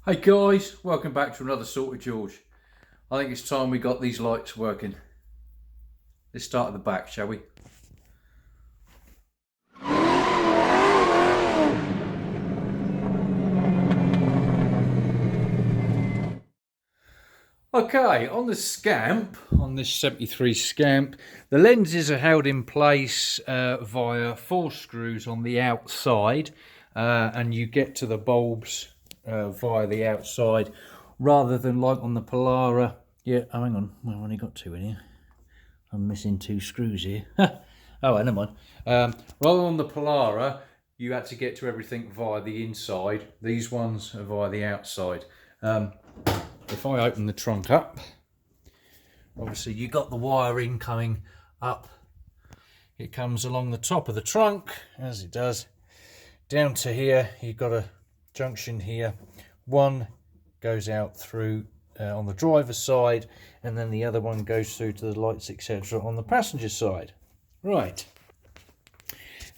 Hey guys, welcome back to another Sorted George. I think it's time we got these lights working. Let's start at the back, shall we? Okay, on the Scamp, on this 73 Scamp, the lenses are held in place via 4 screws on the outside, and you get to the bulbs via the outside, rather than like on the Polara. Yeah, oh, hang on, I've only got 2 in here. I'm missing 2 screws here. Oh, never mind. Rather than the Polara, you had to get to everything via the inside. These ones are via the outside. If I open the trunk up, obviously you got the wiring coming up. It comes along the top of the trunk, as it does, down to here. You've got a junction here. One goes out through on the driver's side, and then the other one goes through to the lights, etc., on the passenger side. Right.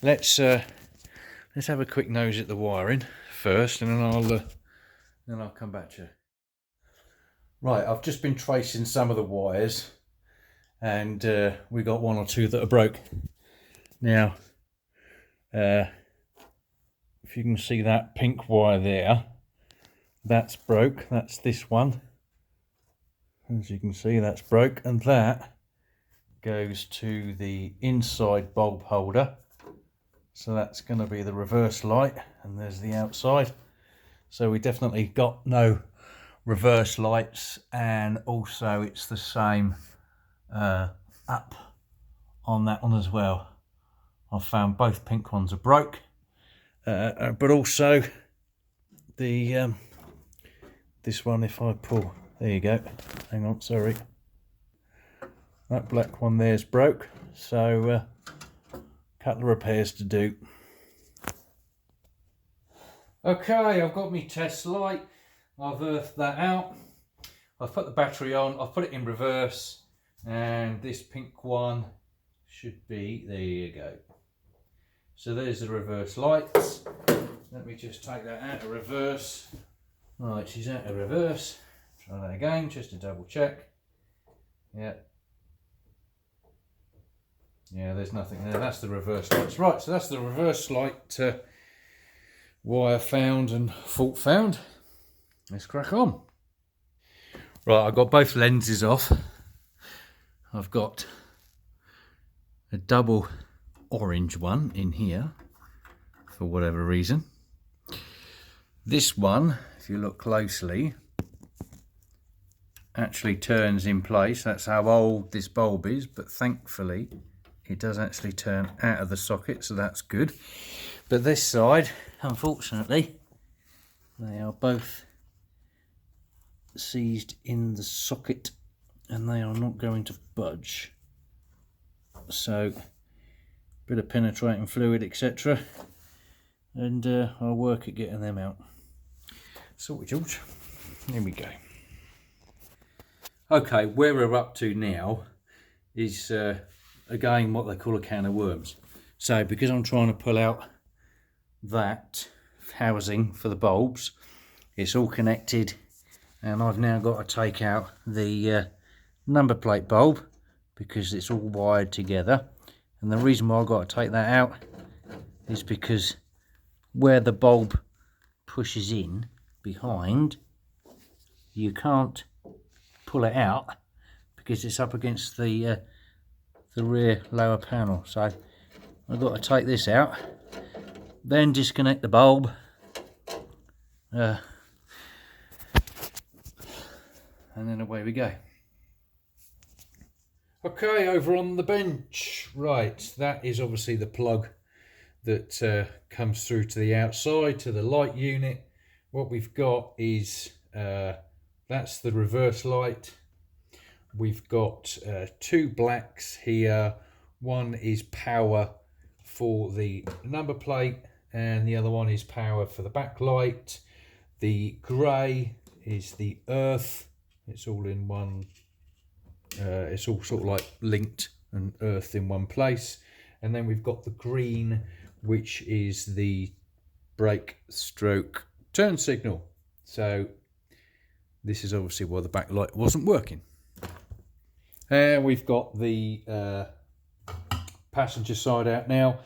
Let's have a quick nose at the wiring first, and then I'll come back to you. Right, I've just been tracing some of the wires, and we got 1 or 2 that are broke. Now, if you can see that pink wire there, that's broke. That's this one. As you can see, that's broke, and that goes to the inside bulb holder. So that's going to be the reverse light, and there's the outside. So we definitely got no reverse lights, and also it's the same up on that one as well. I've found both pink ones are broke, but also the this one, if I pull, there you go, hang on, sorry, that black one there's broke, so a couple of repairs to do. Okay, I've got my test light. I've earthed that out. I've put the battery on. I've put it in reverse, and this pink one should be, there you go. So there's the reverse lights. Let me just take that out of reverse. Right, she's out of reverse. Try that again, just to double check. Yeah, there's nothing there. That's the reverse lights. Right, so that's the reverse light wire found and fault found. Let's crack on. Right, I've got both lenses off. I've got a double orange one in here for whatever reason. This one, if you look closely, actually turns in place. That's how old this bulb is, but thankfully it does actually turn out of the socket, so that's good. But this side, unfortunately, they are both seized in the socket, and they are not going to budge. So, bit of penetrating fluid, etc., and I'll work at getting them out. Sorted, George. Here we go. Okay, where we're up to now is again what they call a can of worms. So, because I'm trying to pull out that housing for the bulbs, it's all connected, and I've now got to take out the number plate bulb because it's all wired together. And the reason why I've got to take that out is because where the bulb pushes in behind, you can't pull it out because it's up against the rear lower panel. So I've got to take this out, then disconnect the bulb, and then away we go. Okay, over on the bench. Right, that is obviously the plug that comes through to the outside, to the light unit. What we've got is, that's the reverse light. We've got 2 blacks here. One is power for the number plate, and the other one is power for the backlight. The grey is the earth. It's all in one, it's all sort of like linked and earthed in one place. And then we've got the green, which is the brake stroke turn signal. So this is obviously why the backlight wasn't working. And we've got the passenger side out now.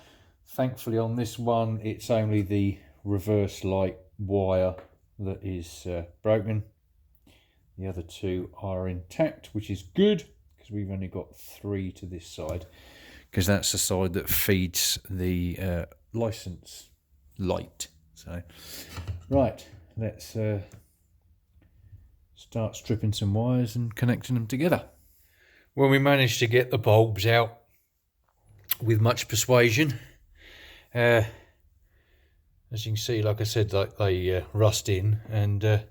Thankfully on this one it's only the reverse light wire that is broken. The other two are intact, which is good because we've only got 3 to this side, because that's the side that feeds the license light. So right, let's start stripping some wires and connecting them together. Well, we managed to get the bulbs out with much persuasion. As you can see, like I said, like they rust in, and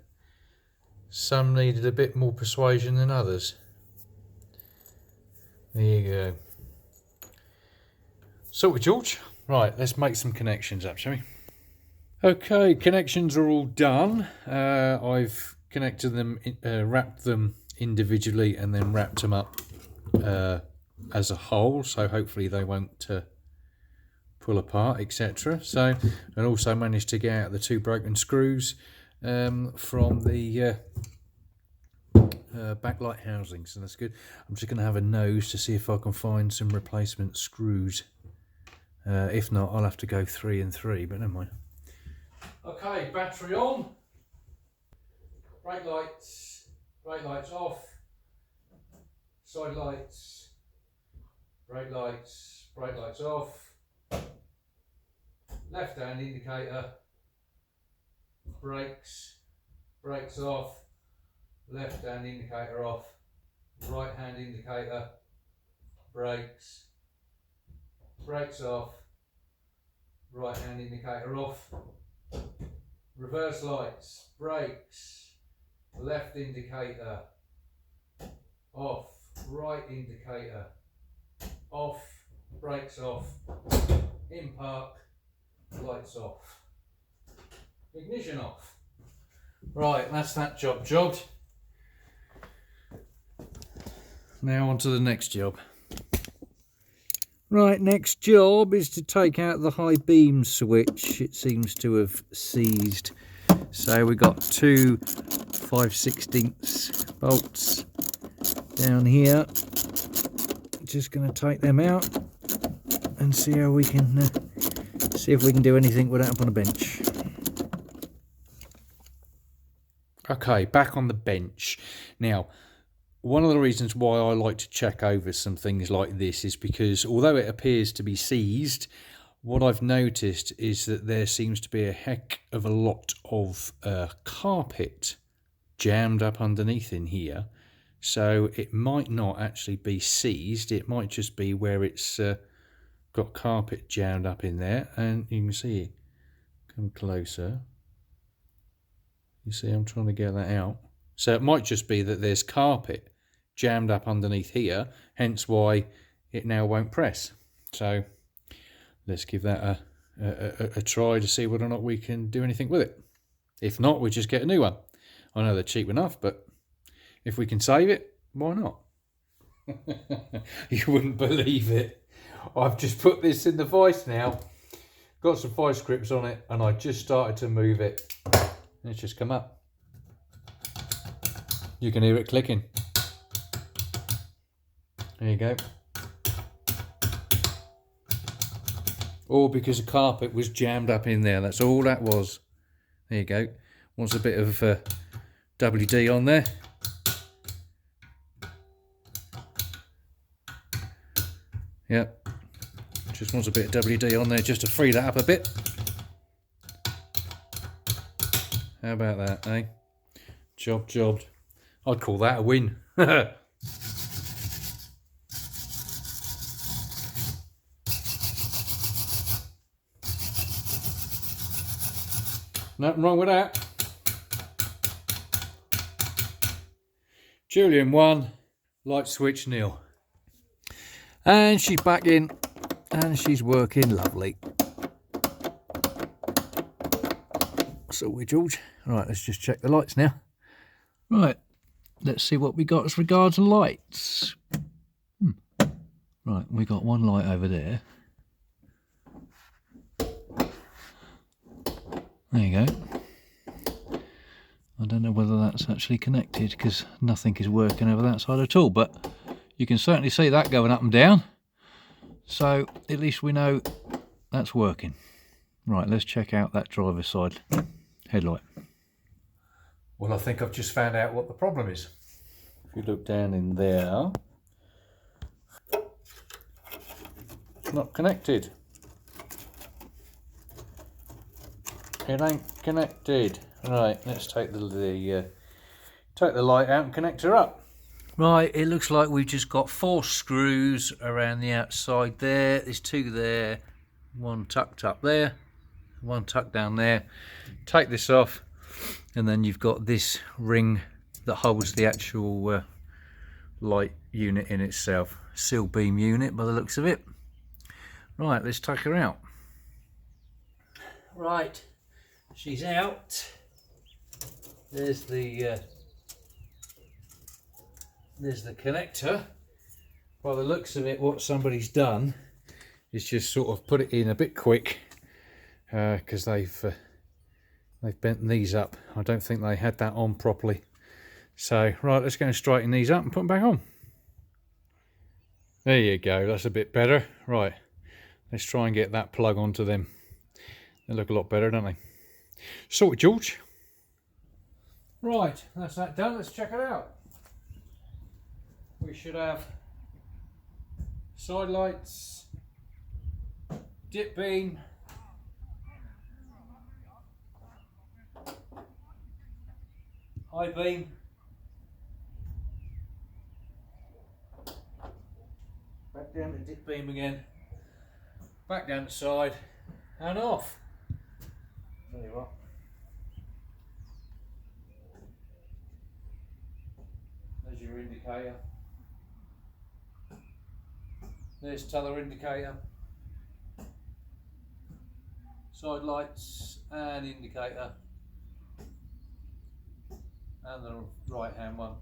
some needed a bit more persuasion than others. There you go. Sorted, George. Right, let's make some connections up, shall we? Okay, connections are all done. I've connected them, wrapped them individually, and then wrapped them up as a whole, so hopefully they won't pull apart, etc. So, and also managed to get out the 2 broken screws from the backlight housing, so that's good. I'm just going to have a nose to see if I can find some replacement screws. If not, I'll have to go 3 and 3, but never mind. Okay, battery on. Brake lights off. Side lights, brake lights off. Left hand indicator, brakes off. Left hand indicator off. Right hand indicator, brakes off. Right hand indicator off. Reverse lights, brakes, left indicator off. Right indicator off. Brakes off. In park, lights off. Ignition off. Right, that's that job jobbed. Now on to the next job. Right, next job is to take out the high beam switch. It seems to have seized. So we got 2 5/16 bolts down here. Just going to take them out and see how we can see if we can do anything with that up on a bench. Okay, back on the bench. Now, one of the reasons why I like to check over some things like this is because although it appears to be seized, what I've noticed is that there seems to be a heck of a lot of carpet jammed up underneath in here. So it might not actually be seized, it might just be where it's got carpet jammed up in there. And you can see, come closer, you see I'm trying to get that out. So it might just be that there's carpet jammed up underneath here, hence why it now won't press. So let's give that a try to see whether or not we can do anything with it. If not, we'll just get a new one. I know they're cheap enough, but if we can save it, why not? You wouldn't believe it. I've just put this in the vice now, got some vice grips on it, and I just started to move it. And it's just come up. You can hear it clicking. There you go. All because the carpet was jammed up in there. That's all that was. There you go. Wants a bit of WD on there. Yep. Just wants a bit of WD on there just to free that up a bit. How about that, eh? Jobbed. I'd call that a win. Nothing wrong with that. Julian 1, light switch nil. And she's back in and she's working lovely. So we're George. Right, let's just check the lights now. Right, let's see what we got as regards lights. Right, we got one light over there. There you go. I don't know whether that's actually connected because nothing is working over that side at all, but you can certainly see that going up and down. So at least we know that's working. Right, let's check out that driver's side headlight. Well, I think I've just found out what the problem is. If you look down in there, not connected. It ain't connected. Right, let's take the light out and connect her up. Right, it looks like we've just got 4 screws around the outside there. There's 2 there, 1 tucked up there, 1 tucked down there. Take this off, and then you've got this ring that holds the actual light unit in itself. Seal beam unit by the looks of it. Right, let's take her out. Right, she's out. There's the connector. By the looks of it, what somebody's done is just sort of put it in a bit quick because they've bent these up. I don't think they had that on properly. So right, let's go and straighten these up and put them back on. There you go, that's a bit better. Right, let's try and get that plug onto them. They look a lot better, don't they? Sorted, George. Right, that's that done. Let's check it out. We should have side lights, dip beam, high beam, back down to dip beam again, back down the side and off. Tell you what. There's your indicator. There's t'other indicator. Side lights and indicator. And the right hand one.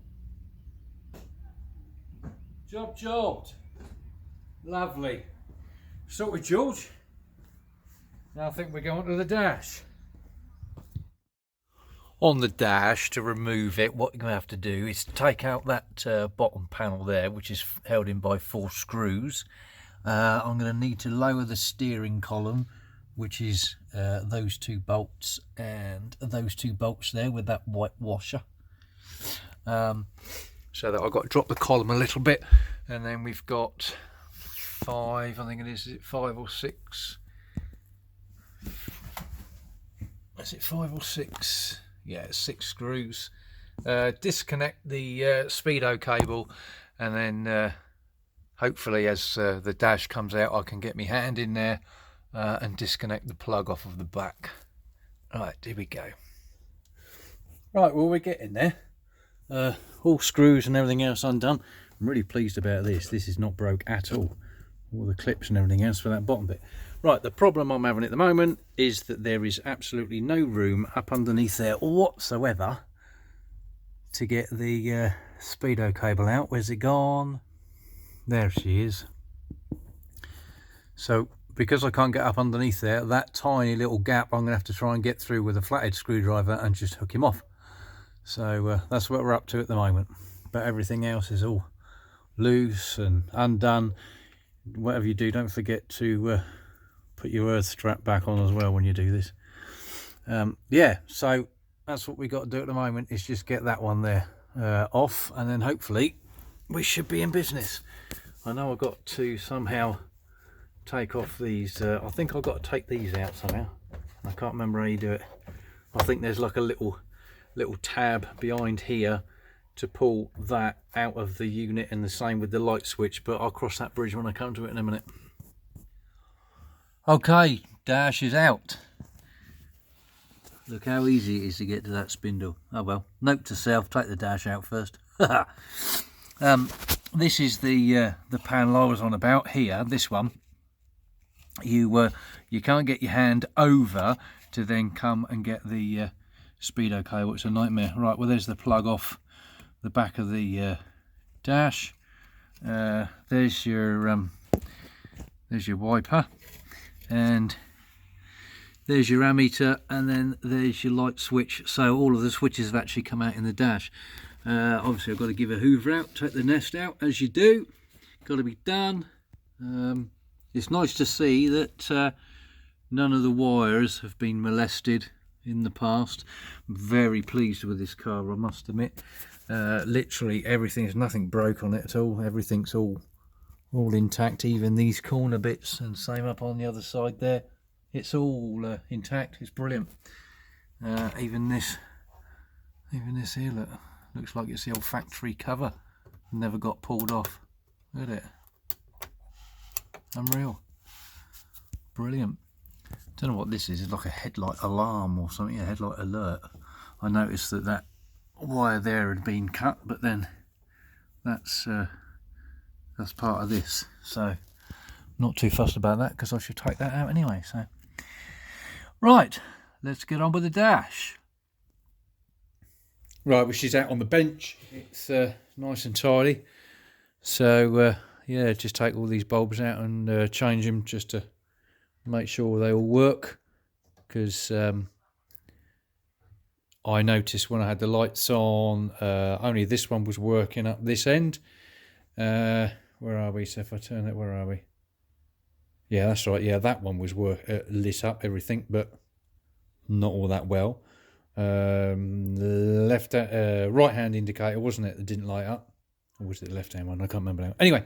Jobbed. Lovely. Sorted, George. Now I think we're going to the dash. On the dash, to remove it, what you're going to have to do is take out that bottom panel there, which is held in by 4 screws. I'm going to need to lower the steering column, which is those 2 bolts and those 2 bolts there with that white washer. So that I've got to drop the column a little bit, and then we've got 5, I think it is it 5 or 6? Is it 5 or 6? Yeah, 6 screws. Disconnect the speedo cable, and then hopefully as the dash comes out I can get my hand in there and disconnect the plug off of the back. Right, here we go. Right, well, we're getting there. All screws and everything else undone. I'm really pleased about this. This is not broke at all. All the clips and everything else for that bottom bit. Right, the problem I'm having at the moment is that there is absolutely no room up underneath there whatsoever to get the speedo cable out. Where's it gone? There she is. So because I can't get up underneath there, that tiny little gap I'm going to have to try and get through with a flathead screwdriver and just hook him off. So that's what we're up to at the moment. But everything else is all loose and undone. Whatever you do, don't forget to put your earth strap back on as well when you do this. Yeah, so that's what we got to do at the moment, is just get that one there off, and then hopefully we should be in business. I know I've got to somehow take off these. I think I've got to take these out somehow. I can't remember how you do it. I think there's like a little tab behind here to pull that out of the unit, and the same with the light switch, but I'll cross that bridge when I come to it in a minute. Okay, dash is out. Look how easy it is to get to that spindle. Oh well, note to self, take the dash out first. This is the panel I was on about here, this one. You can't get your hand over to then come and get the speedo cable. It's a nightmare. Right, well, there's the plug off the back of the dash. There's your wiper, and there's your ammeter, and then there's your light switch. So all of the switches have actually come out in the dash. Obviously I've got to give a hoover out, take the nest out, as you do. Got to be done. It's nice to see that none of the wires have been molested in the past. I'm very pleased with this car, I must admit. Literally everything, there's nothing broke on it at all. Everything's all intact, even these corner bits, and same up on the other side there. It's all intact. It's brilliant. Even this here, look, looks like it's the old factory cover. Never got pulled off. Look at it. Unreal. Brilliant. Don't know what this is. It's like a headlight alarm or something. A headlight alert. I noticed that wire there had been cut, but then that's part of this. So not too fussed about that, because I should take that out anyway. So right, let's get on with the dash. Right, which is out on the bench. It's nice and tidy. So yeah, just take all these bulbs out and change them just to make sure they all work, because I noticed when I had the lights on, only this one was working up this end. Where are we? So if I turn it, where are we? Yeah, that's right. Yeah, that one was lit up, everything, but not all that well. Right hand indicator, wasn't it, that didn't light up? Or was it the left hand one? I can't remember now. Anyway,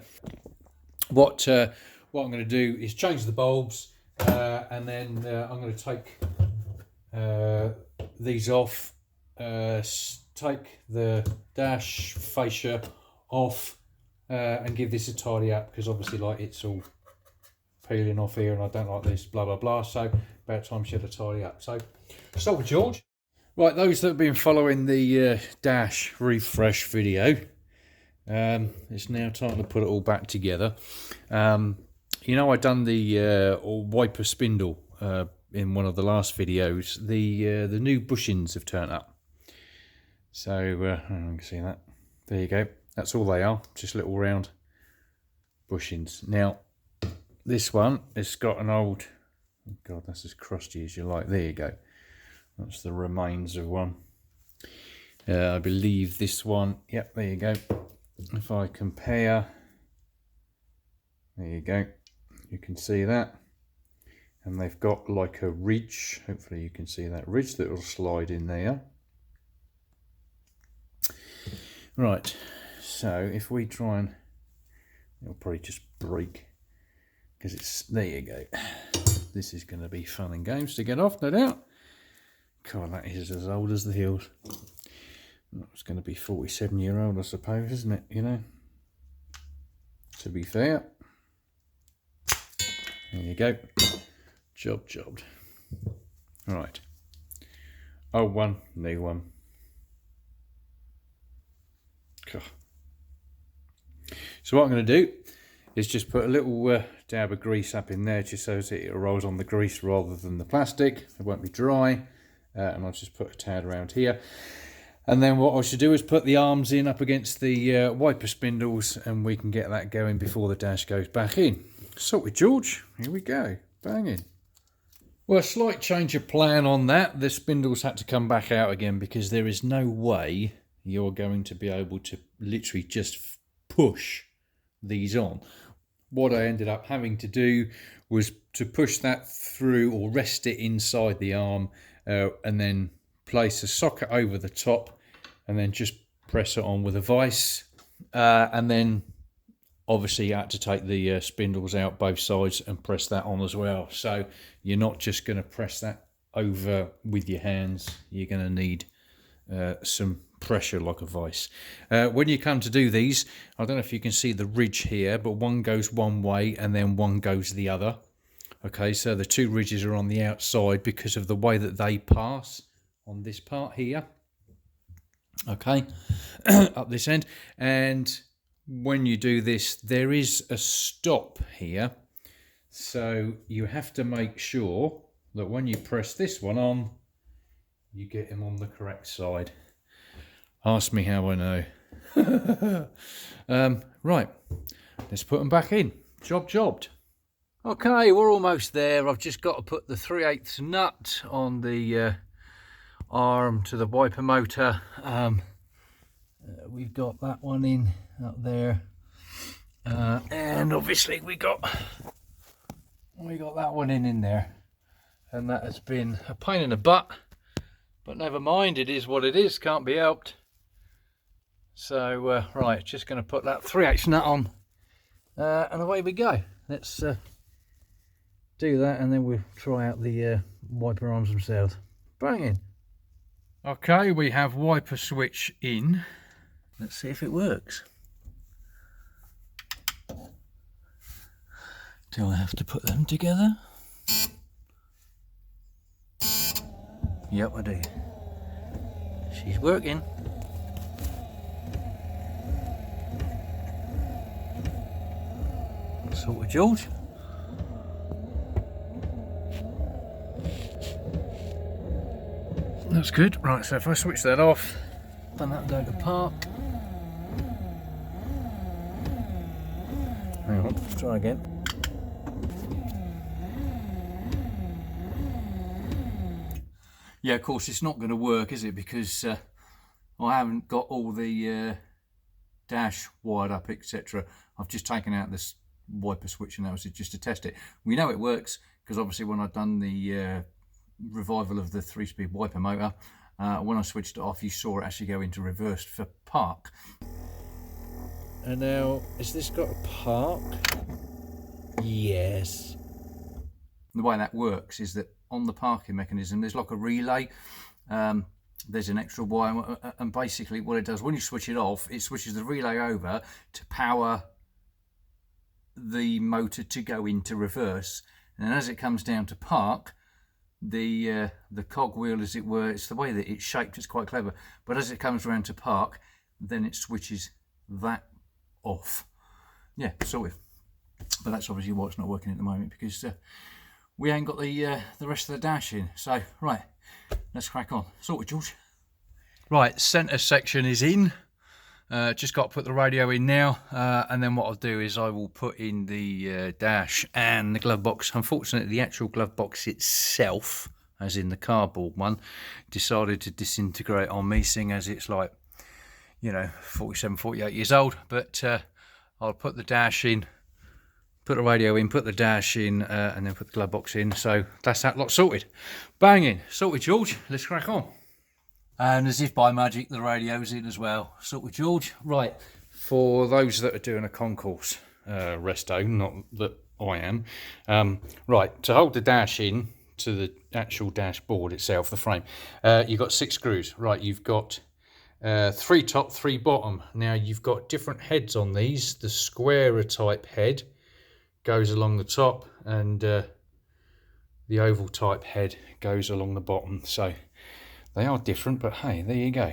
what I'm going to do is change the bulbs, and then I'm going to take these off, take the dash fascia off, and give this a tidy up, because obviously like it's all peeling off here and I don't like this, blah blah blah. So about time she had a tidy up. So start with George. Right, those that have been following the dash refresh video, it's now time to put it all back together. You know, I done the wiper spindle in one of the last videos. The new bushings have turned up. So I can see that. There you go. That's all they are, just little round bushings. Now this one, it's got an old, oh God, that's as crusty as you like. There you go. That's the remains of one. I believe this one, yep, there you go. If I compare, there you go, you can see that. And they've got like a ridge, hopefully you can see that ridge that will slide in there. Right, so if we try and, it'll probably just break, because it's, there you go. This is going to be fun and games to get off, no doubt. God, that is as old as the hills. It's going to be 47-year-old, I suppose, isn't it? You know, to be fair. There you go. Jobbed. Right. Old one, new one. God. So what I'm going to do is just put a little dab of grease up in there, just so that it rolls on the grease rather than the plastic. It won't be dry. And I'll just put a tad around here. And then what I should do is put the arms in up against the wiper spindles, and we can get that going before the dash goes back in. Sorted, George. Here we go. Banging. Well, a slight change of plan on that. The spindles had to come back out again, because there is no way you're going to be able to literally just push these on. What I ended up having to do was to push that through, or rest it inside the arm, and then place a socket over the top, and then just press it on with a vise, and then obviously you had to take the spindles out both sides and press that on as well. So you're not just going to press that over with your hands, you're going to need some pressure like a vise. When you come to do these, I don't know if you can see the ridge here, but one goes one way and then one goes the other. Okay, so the two ridges are on the outside because of the way that they pass on this part here. Okay, up this end. And when you do this, there is a stop here. So you have to make sure that when you press this one on, you get him on the correct side. Ask me how I know. Right, let's put them back in. Jobbed. Okay, we're almost there. I've just got to put the 3/8 nut on the arm to the wiper motor. We've got that one in up there, and obviously we got that one in there, and that has been a pain in the butt, but never mind, it is what it is, can't be helped. So right, just going to put that 3/8 nut on, and away we go. Let's do that, and then we'll try out the wiper arms themselves. Banging. Okay, we have wiper switch in. Let's see if it works. Do I have to put them together? Yep, I do. She's working. Sort of George. That's good. Right, so if I switch that off, then that'll go to park. Hang on, let's try again. Yeah, of course, it's not going to work, is it? Because I haven't got all the dash wired up, etc. I've just taken out this wiper switch and that was just to test it. We know it works because obviously when I've done the revival of the 3-speed wiper motor, when I switched it off, you saw it actually go into reverse for park. And now, has this got a park? Yes. The way that works is that on the parking mechanism, there's like a relay. There's an extra wire, and basically what it does, when you switch it off, it switches the relay over to power the motor to go into reverse. And as it comes down to park, the cogwheel, as it were, it's the way that it's shaped, it's quite clever. But as it comes around to park, then it switches that off. Yeah, sorted. But that's obviously why it's not working at the moment, because we ain't got the rest of the dash in. So right, let's crack on. Sorted, George. Right, centre section is in. Just got to put the radio in now, and then what I'll do is I will put in the dash and the glove box. Unfortunately, the actual glove box itself, as in the cardboard one, decided to disintegrate on me, seeing as it's like, you know, 47, 48 years old. But I'll put the dash in, put the radio in, put the dash in, and then put the glove box in. So that's that lot sorted. Banging. Sorted, George. Let's crack on. And as if by magic, the radio's in as well. Sorted, George. Right, for those that are doing a concourse resto, not that I am, right, to hold the dash in to the actual dashboard itself, the frame, you've got 6 screws. Right, you've got 3 top, 3 bottom. Now you've got different heads on these. The squarer type head goes along the top, and the oval type head goes along the bottom. So they are different, but hey, there you go.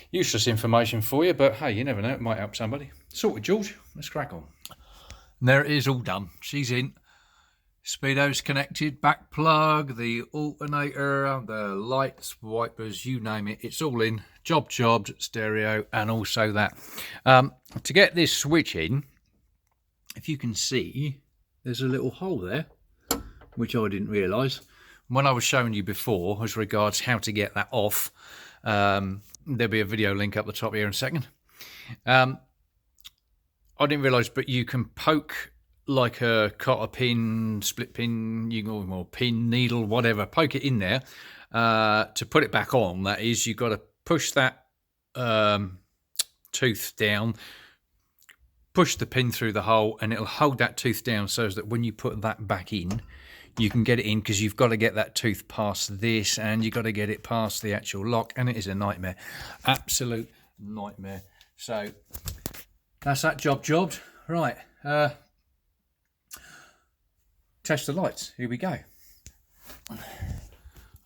Useless information for you, but hey, you never know, it might help somebody. Sorted, George. Let's crack on. And there it is, all done. She's in. Speedo's connected, back plug, the alternator, the lights, wipers, you name it, it's all in. Jobbed, stereo, and also that. To get this switch in, if you can see, there's a little hole there, which I didn't realise. When I was showing you before, as regards how to get that off, there'll be a video link up the top here in a second. I didn't realise, but you can poke like a cotter pin, split pin, you can or pin, needle, whatever, poke it in there. To put it back on, that is, you've got to push that tooth down, push the pin through the hole, and it'll hold that tooth down so that when you put that back in, you can get it in, because you've got to get that tooth past this, and you've got to get it past the actual lock, and it is a nightmare. Absolute nightmare. So that's that jobbed. Right. Test the lights. Here we go.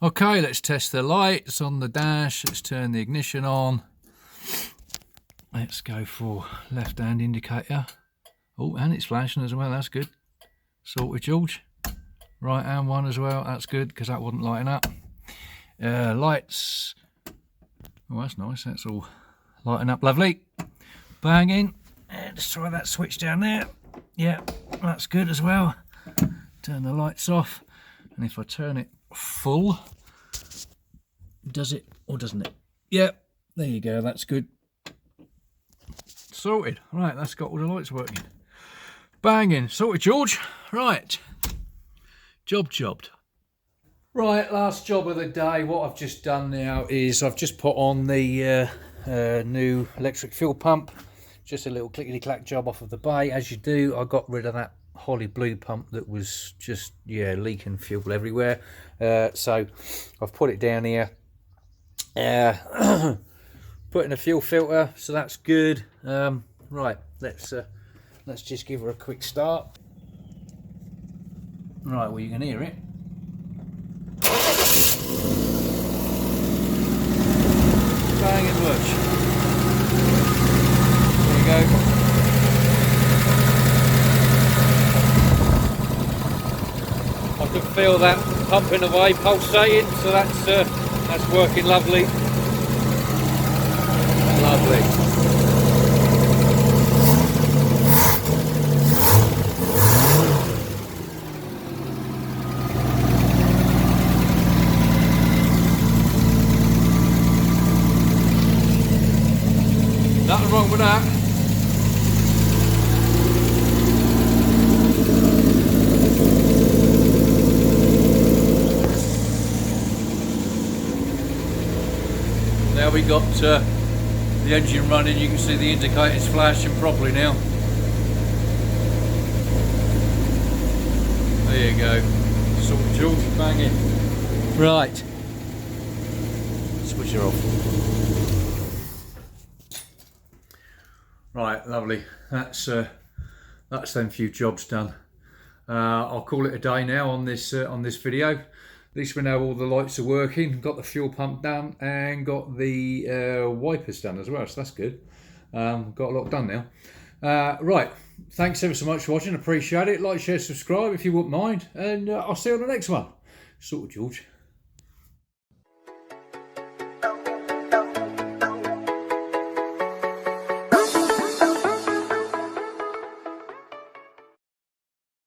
Okay, let's test the lights on the dash. Let's turn the ignition on. Let's go for left-hand indicator. Oh, and it's flashing as well. That's good. Sorted, George. Right-hand one as well. That's good, because that wasn't lighting up. Lights. Oh, that's nice. That's all lighting up. Lovely. Banging. Let's try that switch down there. Yeah, that's good as well. turn the lights off, and if I turn it full, does it or doesn't it? Yeah, there you go, that's good. Sorted. Right, that's got all the lights working. Banging. Sorted, George. Right. Jobbed. Right, last job of the day. What I've just done now is I've just put on the new electric fuel pump. Just a little clickety-clack job off of the bay. As you do, I got rid of that Holly Blue pump that was just, leaking fuel everywhere. So I've put it down here. Put in a fuel filter, so that's good. Right, let's just give her a quick start. Right, well, you can hear it. Bang and much. There you go. I can feel that pumping away, pulsating, so that's working lovely. Lovely. Nothing wrong with that. Now we got the engine running. You can see the indicators flashing properly now. There you go. Sort of George banging. Right. Switch her off. Right, lovely. That's them few jobs done. I'll call it a day now on this video. At least we know all the lights are working, got the fuel pump done, and got the wipers done as well, so that's good. Got a lot done now. Right, thanks ever so much for watching, appreciate it. Like, share, subscribe if you wouldn't mind, and I'll see you on the next one. Sort of George.